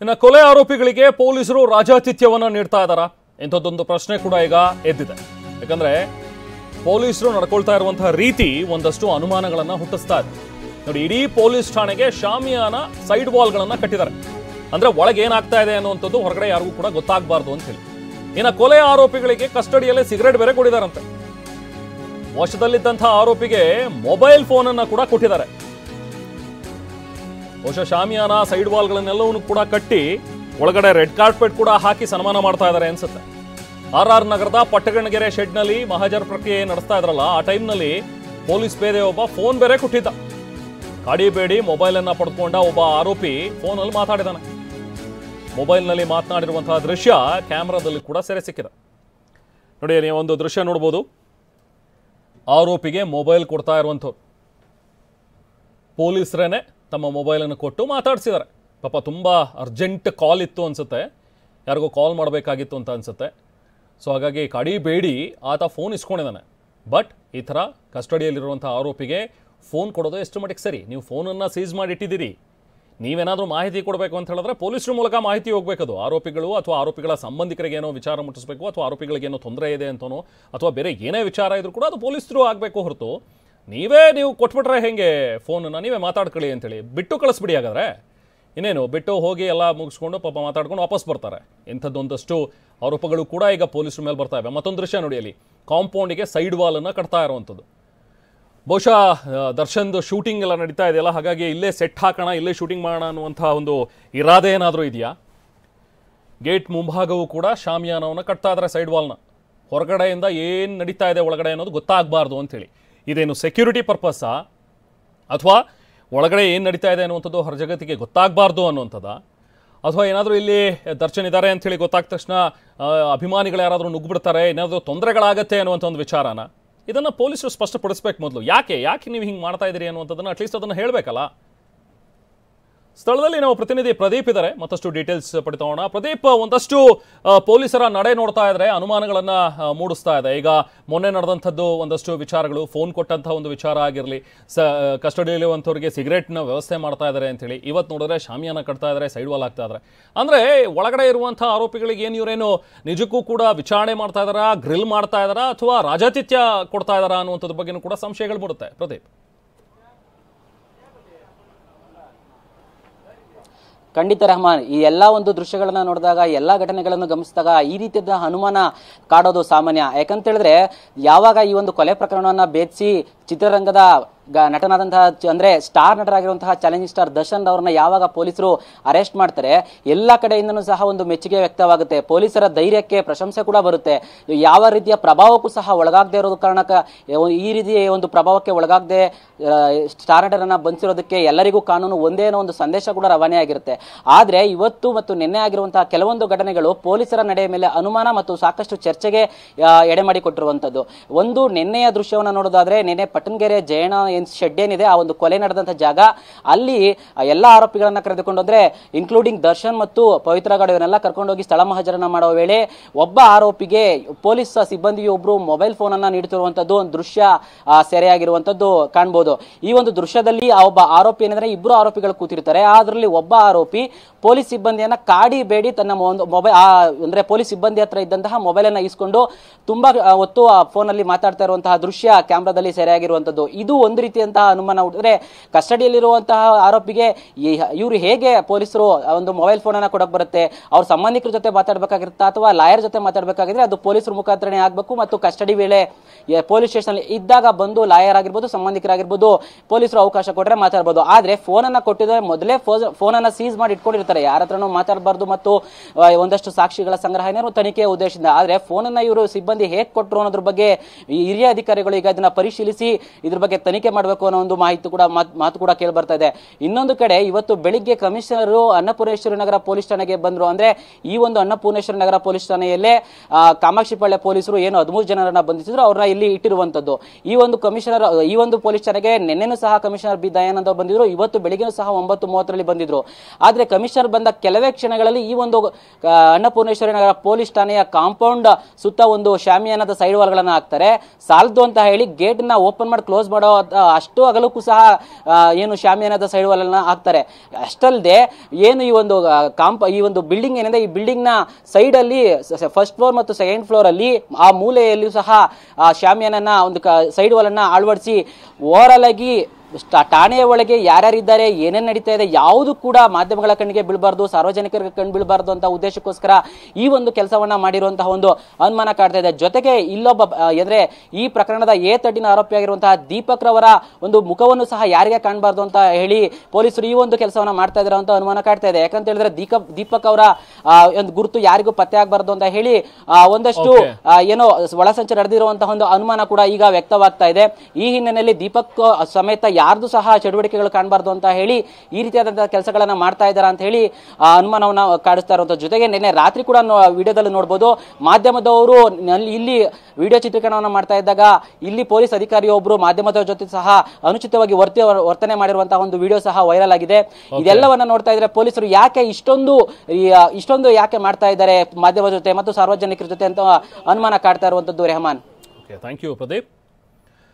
ಇನ್ನು ಕೊಲೆ ಆರೋಪಿಗಳಿಗೆ ಪೊಲೀಸರು ರಾಜಾತಿಥ್ಯವನ್ನ ನೀಡ್ತಾ ಇದ್ದಾರಾ ಇಂಥದ್ದೊಂದು ಪ್ರಶ್ನೆ ಕೂಡ ಈಗ ಎದ್ದಿದೆ. ಯಾಕಂದ್ರೆ ಪೊಲೀಸರು ನಡ್ಕೊಳ್ತಾ ಇರುವಂತಹ ರೀತಿ ಒಂದಷ್ಟು ಅನುಮಾನಗಳನ್ನ ಹುಟ್ಟಿಸ್ತಾ ಇದೆ. ನೋಡಿ, ಇಡೀ ಪೊಲೀಸ್ ಠಾಣೆಗೆ ಶಾಮಿಯಾನ ಸೈಡ್ ವಾಲ್ಗಳನ್ನ ಕಟ್ಟಿದ್ದಾರೆ. ಅಂದ್ರೆ ಒಳಗೆ ಏನಾಗ್ತಾ ಇದೆ ಅನ್ನುವಂಥದ್ದು ಹೊರಗಡೆ ಯಾರಿಗೂ ಕೂಡ ಗೊತ್ತಾಗಬಾರ್ದು ಅಂತ ಹೇಳಿ. ಇನ್ನು ಕೊಲೆ ಆರೋಪಿಗಳಿಗೆ ಕಸ್ಟಡಿಯಲ್ಲೇ ಸಿಗರೇಟ್ ಬೇರೆ ಕೊಟ್ಟಿದ್ದಾರಂತೆ. ವಶದಲ್ಲಿದ್ದಂತಹ ಆರೋಪಿಗೆ ಮೊಬೈಲ್ ಫೋನ್ ಅನ್ನ ಕೂಡ ಕೊಟ್ಟಿದ್ದಾರೆ. ಬಹುಶಃ ಶಾಮಿಯಾನ ಸೈಡ್ ವಾಲ್ಗಳನ್ನೆಲ್ಲವನ್ನು ಕೂಡ ಕಟ್ಟಿ ಒಳಗಡೆ ರೆಡ್ ಕಾರ್ಪೆಟ್ ಕೂಡ ಹಾಕಿ ಸನ್ಮಾನ ಮಾಡ್ತಾ ಇದ್ದಾರೆ ಅನ್ಸುತ್ತೆ. RR ನಗರದ ಪಟ್ಟಗಣಗೆರೆ ಶೆಡ್ ನಲ್ಲಿ ಮಹಾಜರ್ ಪ್ರಕ್ರಿಯೆ ನಡೆಸ್ತಾ ಇದ್ರಲ್ಲ, ಆ ಟೈಮ್ನಲ್ಲಿ ಪೊಲೀಸ್ ಪೇದೆ ಒಬ್ಬ ಫೋನ್ ಬೇರೆ ಕೊಟ್ಟಿದ್ದ. ಕಾಡಿಬೇಡಿ ಮೊಬೈಲ್ ಅನ್ನ ಪಡೆದುಕೊಂಡ ಒಬ್ಬ ಆರೋಪಿ ಫೋನ್ ಅಲ್ಲಿ ಮಾತಾಡಿದಾನೆ. ಮೊಬೈಲ್ ನಲ್ಲಿ ಮಾತನಾಡಿರುವಂತಹ ದೃಶ್ಯ ಕ್ಯಾಮೆರಾದಲ್ಲಿ ಕೂಡ ಸೆರೆ ಸಿಕ್ಕಿದೆ. ನೋಡಿ, ನೀವು ಒಂದು ದೃಶ್ಯ ನೋಡಬಹುದು. ಆರೋಪಿಗೆ ಮೊಬೈಲ್ ಕೊಡ್ತಾ ಇರುವಂಥವ್ರು ಪೊಲೀಸರೇನೆ ತಮ್ಮ ಮೊಬೈಲನ್ನು ಕೊಟ್ಟು ಮಾತಾಡಿಸಿದ್ದಾರೆ. ಪಾಪ ತುಂಬ ಅರ್ಜೆಂಟ್ ಕಾಲ್ ಇತ್ತು ಅನಿಸುತ್ತೆ, ಯಾರಿಗೋ ಕಾಲ್ ಮಾಡಬೇಕಾಗಿತ್ತು ಅಂತ ಅನಿಸುತ್ತೆ. ಸೊ ಹಾಗಾಗಿ ಕಾಡಿಬೇಡಿ ಆತ ಫೋನ್ ಇಸ್ಕೊಂಡಿದ್ದಾನೆ. ಬಟ್ ಈ ಥರ ಕಸ್ಟಡಿಯಲ್ಲಿರುವಂಥ ಆರೋಪಿಗೆ ಫೋನ್ ಕೊಡೋದು ಎಷ್ಟು ಮಟ್ಟಿಗೆ ಸರಿ? ನೀವು ಫೋನನ್ನು ಸೀಸ್ ಮಾಡಿ ಇಟ್ಟಿದ್ದೀರಿ, ನೀವೇನಾದರೂ ಮಾಹಿತಿ ಕೊಡಬೇಕು ಅಂತ ಹೇಳಿದ್ರೆ ಪೊಲೀಸರ ಮೂಲಕ ಮಾಹಿತಿ ಹೋಗಬೇಕದು. ಆರೋಪಿಗಳು ಅಥವಾ ಆರೋಪಿಗಳ ಸಂಬಂಧಿಕರಿಗೆ ಏನೋ ವಿಚಾರ ಮುಟ್ಟಿಸ್ಬೇಕು, ಅಥವಾ ಆರೋಪಿಗಳಿಗೇನೋ ತೊಂದರೆ ಇದೆ ಅಂತನೋ, ಅಥವಾ ಬೇರೆ ಏನೇ ವಿಚಾರ ಇದ್ರೂ ಕೂಡ ಅದು ಪೊಲೀಸರು ಆಗಬೇಕು ಹೊರತು ನೀವು ಕೊಟ್ಬಿಟ್ರೆ ಹೇಗೆ ಫೋನನ್ನು ನೀವೇ ಮಾತಾಡ್ಕೊಳ್ಳಿ ಅಂತೇಳಿ ಬಿಟ್ಟು ಕಳಿಸ್ಬಿಡಿ. ಹಾಗಾದರೆ ಇನ್ನೇನು ಬಿಟ್ಟು ಹೋಗಿ ಎಲ್ಲ ಮುಗಿಸ್ಕೊಂಡು ಪಾಪ ಮಾತಾಡ್ಕೊಂಡು ವಾಪಸ್ ಬರ್ತಾರೆ. ಇಂಥದ್ದೊಂದಷ್ಟು ಆರೋಪಗಳು ಕೂಡ ಈಗ ಪೊಲೀಸರ ಮೇಲೆ ಬರ್ತಾ ಇವೆ. ಮತ್ತೊಂದು ದೃಶ್ಯ ನೋಡಿ, ಅಲ್ಲಿ ಕಾಂಪೌಂಡಿಗೆ ಸೈಡ್ ವಾಲನ್ನು ಕಟ್ತಾ ಇರುವಂಥದ್ದು. ಬಹುಶಃ ದರ್ಶನ್ದು ಶೂಟಿಂಗ್ ಎಲ್ಲ ನಡೀತಾ ಇದೆಯಲ್ಲ, ಹಾಗಾಗಿ ಇಲ್ಲೇ ಸೆಟ್ ಹಾಕೋಣ, ಇಲ್ಲೇ ಶೂಟಿಂಗ್ ಮಾಡೋಣ ಅನ್ನುವಂಥ ಒಂದು ಇರಾದೆ ಏನಾದರೂ ಇದೆಯಾ? ಗೇಟ್ ಮುಂಭಾಗವೂ ಕೂಡ ಶಾಮಿಯಾನವನ್ನು ಕಟ್ತಾ ಇದ್ದಾರೆ, ಸೈಡ್ ವಾಲ್ನ. ಹೊರಗಡೆಯಿಂದ ಏನು ನಡೀತಾ ಇದೆ ಒಳಗಡೆ ಅನ್ನೋದು ಗೊತ್ತಾಗಬಾರ್ದು ಅಂಥೇಳಿ. ಇದೇನು ಸೆಕ್ಯೂರಿಟಿ ಪರ್ಪಸ್ಸಾ, ಅಥವಾ ಒಳಗಡೆ ಏನು ನಡೀತಾ ಇದೆ ಅನ್ನುವಂಥದ್ದು ಹೊರ ಜಗತ್ತಿಗೆ ಗೊತ್ತಾಗಬಾರ್ದು ಅನ್ನುವಂಥದ್ದು, ಅಥವಾ ಏನಾದರೂ ಇಲ್ಲಿ ದರ್ಶನ್ ಇದ್ದಾರೆ ಅಂಥೇಳಿ ಗೊತ್ತಾದ ತಕ್ಷಣ ಅಭಿಮಾನಿಗಳು ಯಾರಾದರೂ ನುಗ್ಗಿಬಿಡ್ತಾರೆ, ಏನಾದರೂ ತೊಂದರೆಗಳಾಗತ್ತೆ ಅನ್ನುವಂಥ ಒಂದು ವಿಚಾರನ ಇದನ್ನು ಪೊಲೀಸರು ಸ್ಪಷ್ಟಪಡಿಸ್ಬೇಕು ಮೊದಲು. ಯಾಕೆ ನೀವು ಹಿಂಗೆ ಮಾಡ್ತಾ ಇದ್ದೀರಿ ಅನ್ನುವಂಥದ್ದನ್ನು ಅಟ್ಲೀಸ್ಟ್ ಅದನ್ನು ಹೇಳಬೇಕಲ್ಲ. ಸ್ಥಳದಲ್ಲಿ ನಾವು ಪ್ರತಿನಿಧಿ ಪ್ರದೀಪ್ ಇದ್ದಾರೆ, ಮತ್ತಷ್ಟು ಡೀಟೇಲ್ಸ್ ಪಡಿತೋಣ. ಪ್ರದೀಪ್, ಒಂದಷ್ಟು ಪೊಲೀಸರ ನಡೆ ನೋಡ್ತಾ ಇದ್ರೆ ಅನುಮಾನಗಳನ್ನ ಮೂಡಿಸ್ತಾ ಇದೆ. ಈಗ ಮೊನ್ನೆ ನಡೆದಂಥದ್ದು ಒಂದಷ್ಟು ವಿಚಾರಗಳು, ಫೋನ್ ಕೊಟ್ಟಂತಹ ಒಂದು ವಿಚಾರ ಆಗಿರಲಿ, ಕಸ್ಟಡಿಯಲ್ಲಿರುವಂಥವ್ರಿಗೆ ಸಿಗರೇಟ್ನ ವ್ಯವಸ್ಥೆ ಮಾಡ್ತಾ ಇದ್ದಾರೆ ಅಂತೇಳಿ, ಇವತ್ತು ನೋಡಿದ್ರೆ ಶಾಮಿಯಾನ ಕಟ್ತಾ ಇದ್ದಾರೆ, ಸೈಡ್ ವಾಲ್ ಆಗ್ತಾ ಇದ್ದಾರೆ. ಅಂದ್ರೆ ಒಳಗಡೆ ಇರುವಂಥ ಆರೋಪಿಗಳಿಗೆ ಏನು ಇವರೇನು ನಿಜಕ್ಕೂ ಕೂಡ ವಿಚಾರಣೆ ಮಾಡ್ತಾ ಇದ್ದಾರಾ, ಗ್ರಿಲ್ ಮಾಡ್ತಾ ಇದ್ದಾರಾ, ಅಥವಾ ರಾಜಾತಿಥ್ಯ ಕೊಡ್ತಾ ಇದ್ದಾರಾ ಅನ್ನುವಂಥದ್ರ ಬಗ್ಗೆನೂ ಕೂಡ ಸಂಶಯಗಳು ಬರುತ್ತೆ. ಪ್ರದೀಪ್, ಖಂಡಿತ ರಹಮಾನ್, ಈ ಎಲ್ಲ ಒಂದು ದೃಶ್ಯಗಳನ್ನ ನೋಡಿದಾಗ, ಎಲ್ಲ ಘಟನೆಗಳನ್ನು ಗಮನಿಸಿದಾಗ ಈ ರೀತಿಯ ಅನುಮಾನ ಕಾಡೋದು ಸಾಮಾನ್ಯ. ಯಾಕಂತ ಹೇಳಿದ್ರೆ, ಯಾವಾಗ ಈ ಒಂದು ಕೊಲೆ ಪ್ರಕರಣವನ್ನ ಭೇದಿಸಿ ಚಿತ್ರರಂಗದ ನಟನಾದಂತಹ ಅಂದ್ರೆ ಸ್ಟಾರ್ ನಟರಾಗಿರುವಂತಹ ಚಾಲೆಂಜಿಂಗ್ ಸ್ಟಾರ್ ದರ್ಶನ್ ಅವರನ್ನ ಯಾವಾಗ ಪೊಲೀಸರು ಅರೆಸ್ಟ್ ಮಾಡ್ತಾರೆ, ಎಲ್ಲ ಕಡೆಯಿಂದನೂ ಸಹ ಒಂದು ಮೆಚ್ಚುಗೆ ವ್ಯಕ್ತವಾಗುತ್ತೆ. ಪೊಲೀಸರ ಧೈರ್ಯಕ್ಕೆ ಪ್ರಶಂಸೆ ಕೂಡ ಬರುತ್ತೆ. ಯಾವ ರೀತಿಯ ಪ್ರಭಾವಕ್ಕೂ ಸಹ ಒಳಗಾಗದೆ ಇರೋದು ಕಾರಣಕ್ಕೆ ಈ ರೀತಿಯ ಒಂದು ಪ್ರಭಾವಕ್ಕೆ ಒಳಗಾಗದೆ ಸ್ಟಾರ್ ನಟರನ್ನ ಬಂಧಿಸಿರೋದಕ್ಕೆ ಎಲ್ಲರಿಗೂ ಕಾನೂನು ಒಂದೇ ಅನ್ನೋ ಒಂದು ಸಂದೇಶ ಕೂಡ ರವಾನೆ ಆಗಿರುತ್ತೆ. ಆದ್ರೆ ಇವತ್ತು ಮತ್ತು ನಿನ್ನೆ ಆಗಿರುವಂತಹ ಕೆಲವೊಂದು ಘಟನೆಗಳು ಪೊಲೀಸರ ನಡೆಯ ಮೇಲೆ ಅನುಮಾನ ಮತ್ತು ಸಾಕಷ್ಟು ಚರ್ಚೆಗೆ ಎಡೆ ಮಾಡಿಕೊಟ್ಟಿರುವಂತದ್ದು. ಒಂದು ನಿನ್ನೆಯ ದೃಶ್ಯವನ್ನ ನೋಡೋದಾದ್ರೆ, ನಿನ್ನೆ ಪಟ್ಟಣಗೆರೆ ಜಯಣ ಶೆಡ್ ಏನಿದೆ, ಆ ಒಂದು ಕೊಲೆ ನಡೆದಂತ ಜಾಗ, ಅಲ್ಲಿ ಎಲ್ಲ ಆರೋಪಿಗಳನ್ನ ಕರೆದುಕೊಂಡು ಹೋದ್ರೆ ಇನ್ಕ್ಲೂಡಿಂಗ್ ದರ್ಶನ್ ಮತ್ತು ಪವಿತ್ರ ಗೌಡ ಇವನ್ನೆಲ್ಲ ಕರ್ಕೊಂಡೋಗಿ ಸ್ಥಳ ಮಹಾಜರನ್ನ ಮಾಡುವ ವೇಳೆ ಒಬ್ಬ ಆರೋಪಿಗೆ ಪೊಲೀಸ್ ಸಿಬ್ಬಂದಿಗೆ ಒಬ್ರು ಮೊಬೈಲ್ ಫೋನ್ ಅನ್ನ ನೀಡುತ್ತಿರುವಂತದ್ದು ಒಂದು ದೃಶ್ಯ ಸೆರೆಯಾಗಿರುವಂತದ್ದು ಕಾಣಬಹುದು. ಈ ಒಂದು ದೃಶ್ಯದಲ್ಲಿ ಆ ಒಬ್ಬ ಆರೋಪಿ ಏನಿದ್ರೆ, ಇಬ್ರು ಆರೋಪಿಗಳು ಕೂತಿರ್ತಾರೆ. ಅದರಲ್ಲಿ ಒಬ್ಬ ಆರೋಪಿ ಪೊಲೀಸ್ ಸಿಬ್ಬಂದಿಯನ್ನ ಕಾಡಿಬೇಡಿ ತನ್ನ ಒಂದು ಮೊಬೈಲ್ ಅಂದ್ರೆ ಪೊಲೀಸ್ ಸಿಬ್ಬಂದಿ ಹತ್ರ ಇದ್ದಂತಹ ಮೊಬೈಲ್ ಅನ್ನ ಇಸ್ಕೊಂಡು ತುಂಬಾ ಹೊತ್ತು ಆ ಫೋನ್ ಅಲ್ಲಿ ಮಾತಾಡ್ತಾ ಇರುವಂತಹ ದೃಶ್ಯ ಕ್ಯಾಮ್ರಾದಲ್ಲಿ ಸೆರೆಯಾಗಿರುವಂತದ್ದು. ಇದು ಒಂದು ರೀತಿಯಂತಹ ಅನುಮಾನ ಹುಟ್ಟಿದ್ರೆ, ಕಸ್ಟಡಿಯಲ್ಲಿರುವಂತಹ ಆರೋಪಿಗೆ ಇವರು ಹೇಗೆ ಪೊಲೀಸರು ಒಂದು ಮೊಬೈಲ್ ಫೋನ್ ಅನ್ನ ಕೊಡಕ್ ಬರುತ್ತೆ? ಅವ್ರ ಸಂಬಂಧಿಕರ ಜೊತೆ ಮಾತಾಡ್ಬೇಕಾಗಿರುತ್ತಾ, ಅಥವಾ ಲಾಯರ್ ಜೊತೆ ಮಾತಾಡ್ಬೇಕಾಗಿದ್ರೆ ಅದು ಪೊಲೀಸರ ಮುಖಾಂತರನೇ ಆಗ್ಬೇಕು. ಮತ್ತು ಕಸ್ಟಡಿ ವೇಳೆ ಪೊಲೀಸ್ ಸ್ಟೇಷನ್ ಇದ್ದಾಗ ಬಂದು ಲಾಯರ್ ಆಗಿರ್ಬೋದು, ಸಂಬಂಧಿಕರಾಗಿರ್ಬೋದು, ಪೊಲೀಸರು ಅವಕಾಶ ಕೊಟ್ಟರೆ ಮಾತಾಡ್ಬೋದು. ಆದ್ರೆ ಫೋನ್ ಅನ್ನ ಕೊಟ್ಟಿದ್ರೆ ಮೊದಲೇ ಫೋನ್ ಅನ್ನ ಸೀಸ್ ಮಾಡಿ ಇಟ್ಕೊಂಡಿರ್ತಾರೆ, ಯಾರ ಹತ್ರನೂ ಮಾತಾಡಬಾರ್ದು ಮತ್ತು ಒಂದಷ್ಟು ಸಾಕ್ಷಿಗಳ ಸಂಗ್ರಹಣೆ ತನಿಖೆ ಉದ್ದೇಶದಿಂದ. ಆದ್ರೆ ಫೋನ್ ಅನ್ನ ಇವರು ಸಿಬ್ಬಂದಿ ಹೇಗೆ ಕೊಟ್ಟರು ಅನ್ನೋದ್ರ ಬಗ್ಗೆ ಹಿರಿಯ ಅಧಿಕಾರಿಗಳು ಈಗ ಇದನ್ನ ಪರಿಶೀಲಿಸಿ ಇದ್ರ ಬಗ್ಗೆ ತನಿಖೆ ಮಾಡಬೇಕು ಅನ್ನೋ ಒಂದು ಮಾತು ಕೂಡ ಕೇಳಿ ಬರ್ತಾ ಇದೆ. ಇನ್ನೊಂದು ಕಡೆ ಇವತ್ತು ಬೆಳಿಗ್ಗೆ ಕಮಿಷನರ್ ಅನ್ನಪೂರ್ಣೇಶ್ವರಿ ನಗರ ಪೊಲೀಸ್ ಠಾಣೆಗೆ ಬಂದ್ರು. ಅಂದ್ರೆ ಈ ಒಂದು ಅನ್ನಪೂರ್ಣೇಶ್ವರಿ ನಗರ ಪೊಲೀಸ್ ಠಾಣೆಯಲ್ಲೇ ಕಾಮಾಕ್ಷಿಪಾಳ್ಯ ಪೊಲೀಸರು ಏನು 13 ಜನರನ್ನ ಬಂಧಿಸಿದ್ರು, ಅವ್ರನ್ನ ಇಲ್ಲಿ ಇಟ್ಟಿರುವಂತದ್ದು. ಈ ಒಂದು ಪೊಲೀಸ್ ಠಾಣೆಗೆ ನಿನ್ನೆನೂ ಸಹ ಕಮಿಷನರ್ ಬಿ ದಯಾನಂದ ಬಂದಿದ್ರು, ಇವತ್ತು ಬೆಳಿಗ್ಗೆ ಸಹ 9:30 ಬಂದಿದ್ರು. ಆದ್ರೆ ಕಮಿಷನರ್ ಬಂದ ಕೆಲವೇ ಕ್ಷಣಗಳಲ್ಲಿ ಈ ಒಂದು ಅನ್ನಪೂರ್ಣೇಶ್ವರಿ ನಗರ ಪೊಲೀಸ್ ಠಾಣೆಯ ಕಾಂಪೌಂಡ್ ಸುತ್ತ ಒಂದು ಶಾಮಿಯಾನದ ಸೈಡ್ ವಾಲ್ಗಳನ್ನ ಹಾಕ್ತಾರೆ. ಸಾಲದು ಅಂತ ಹೇಳಿ ಗೇಟ್ ನ ಓಪನ್ ಮಾಡಿ ಕ್ಲೋಸ್ ಮಾಡೋ ಅಷ್ಟು ಅಗಲಕ್ಕೂ ಸಹ ಏನು ಶಾಮಿಯಾನದ ಸೈಡ್ ವಾಲನ್ನ ಹಾಕ್ತಾರೆ. ಅಷ್ಟಲ್ಲದೆ ಏನು ಈ ಒಂದು ಬಿಲ್ಡಿಂಗ್ ಏನಿದೆ, ಈ ಬಿಲ್ಡಿಂಗ್ ನ ಸೈಡ್ ಅಲ್ಲಿ ಫಸ್ಟ್ ಫ್ಲೋರ್ ಮತ್ತು ಸೆಕೆಂಡ್ ಫ್ಲೋರ್ ಅಲ್ಲಿ ಆ ಮೂಲೆಯಲ್ಲಿಯೂ ಸಹ ಶಾಮಿಯಾನನ ಒಂದು ಸೈಡ್ ವಾಲ್ ಅನ್ನ ಅಳವಡಿಸಿ ಓವರಾಲ್ ಆಗಿ ಠಾಣೆಯ ಒಳಗೆ ಯಾರ್ಯಾರಿದ್ದಾರೆ, ಏನೇನು ನಡೀತಾ ಇದೆ ಯಾವುದು ಕೂಡ ಮಾಧ್ಯಮಗಳ ಕಣ್ಣಿಗೆ ಬೀಳಬಾರ್ದು, ಸಾರ್ವಜನಿಕರಿಗೆ ಕಣ್ಣು ಬೀಳಬಾರ್ದು ಅಂತ ಉದ್ದೇಶಕ್ಕೋಸ್ಕರ ಈ ಒಂದು ಕೆಲಸವನ್ನ ಮಾಡಿರುವಂತಹ ಒಂದು ಅನುಮಾನ ಕಾಡ್ತಾ ಇದೆ. ಜೊತೆಗೆ ಇಲ್ಲೊಬ್ಬ ಅಂದ್ರೆ ಈ ಪ್ರಕರಣದ A13 ಆರೋಪಿಯಾಗಿರುವಂತಹ ದೀಪಕ್ ರವರ ಒಂದು ಮುಖವನ್ನು ಸಹ ಯಾರಿಗೆ ಕಾಣಬಾರ್ದು ಅಂತ ಹೇಳಿ ಪೊಲೀಸರು ಈ ಒಂದು ಕೆಲಸವನ್ನ ಮಾಡ್ತಾ ಇದಾರೆ ಅಂತ ಅನುಮಾನ ಕಾಡ್ತಾ ಇದೆ. ಯಾಕಂತ ಹೇಳಿದ್ರೆ ದೀಪಕ್ ಅವರ ಒಂದು ಗುರುತು ಯಾರಿಗೂ ಪತ್ತೆ ಆಗಬಾರ್ದು ಅಂತ ಹೇಳಿ ಒಂದಷ್ಟು ಏನೋ ಒಳಸಂಚು ನಡೆದಿರುವಂತಹ ಒಂದು ಅನುಮಾನ ಕೂಡ ಈಗ ವ್ಯಕ್ತವಾಗ್ತಾ ಇದೆ. ಈ ಹಿನ್ನೆಲೆಯಲ್ಲಿ ದೀಪಕ್ ಸಮೇತ ಯಾರ್ದು ಸಹ ಚಟುವಟಿಕೆಗಳು ಕಾಣಬಾರ್ದು ಅಂತ ಹೇಳಿ ಈ ರೀತಿಯಾದಂತಹ ಕೆಲಸಗಳನ್ನ ಮಾಡ್ತಾ ಇದ್ದಾರೆ ಅಂತ ಹೇಳಿ ಅನುಮಾನವನ್ನ ಕಾಡಿಸ್ತಾ ಇರುವಂತ. ಜೊತೆಗೆ ನಿನ್ನೆ ರಾತ್ರಿ ಕೂಡ ವಿಡಿಯೋದಲ್ಲಿ ನೋಡಬಹುದು, ಮಾಧ್ಯಮದವರು ಇಲ್ಲಿ ವಿಡಿಯೋ ಚಿತ್ರೀಕರಣವನ್ನ ಮಾಡ್ತಾ ಇದ್ದಾಗ ಇಲ್ಲಿ ಪೊಲೀಸ್ ಅಧಿಕಾರಿಯೊಬ್ಬರು ಮಾಧ್ಯಮದವರ ಜೊತೆ ಸಹ ಅನುಚಿತವಾಗಿ ವರ್ತನೆ ಮಾಡಿರುವಂತಹ ಒಂದು ವಿಡಿಯೋ ಸಹ ವೈರಲ್ ಆಗಿದೆ. ಇದೆಲ್ಲವನ್ನ ನೋಡ್ತಾ ಇದ್ರೆ ಪೊಲೀಸರು ಯಾಕೆ ಇಷ್ಟೊಂದು ಯಾಕೆ ಮಾಡ್ತಾ ಇದ್ದಾರೆ ಮಾಧ್ಯಮದ ಜೊತೆ ಮತ್ತು ಸಾರ್ವಜನಿಕರ ಜೊತೆ ಅಂತ ಅನುಮಾನ ಕಾಡ್ತಾ ಇರುವಂತದ್ದು. Rehman, thank you Pradeep.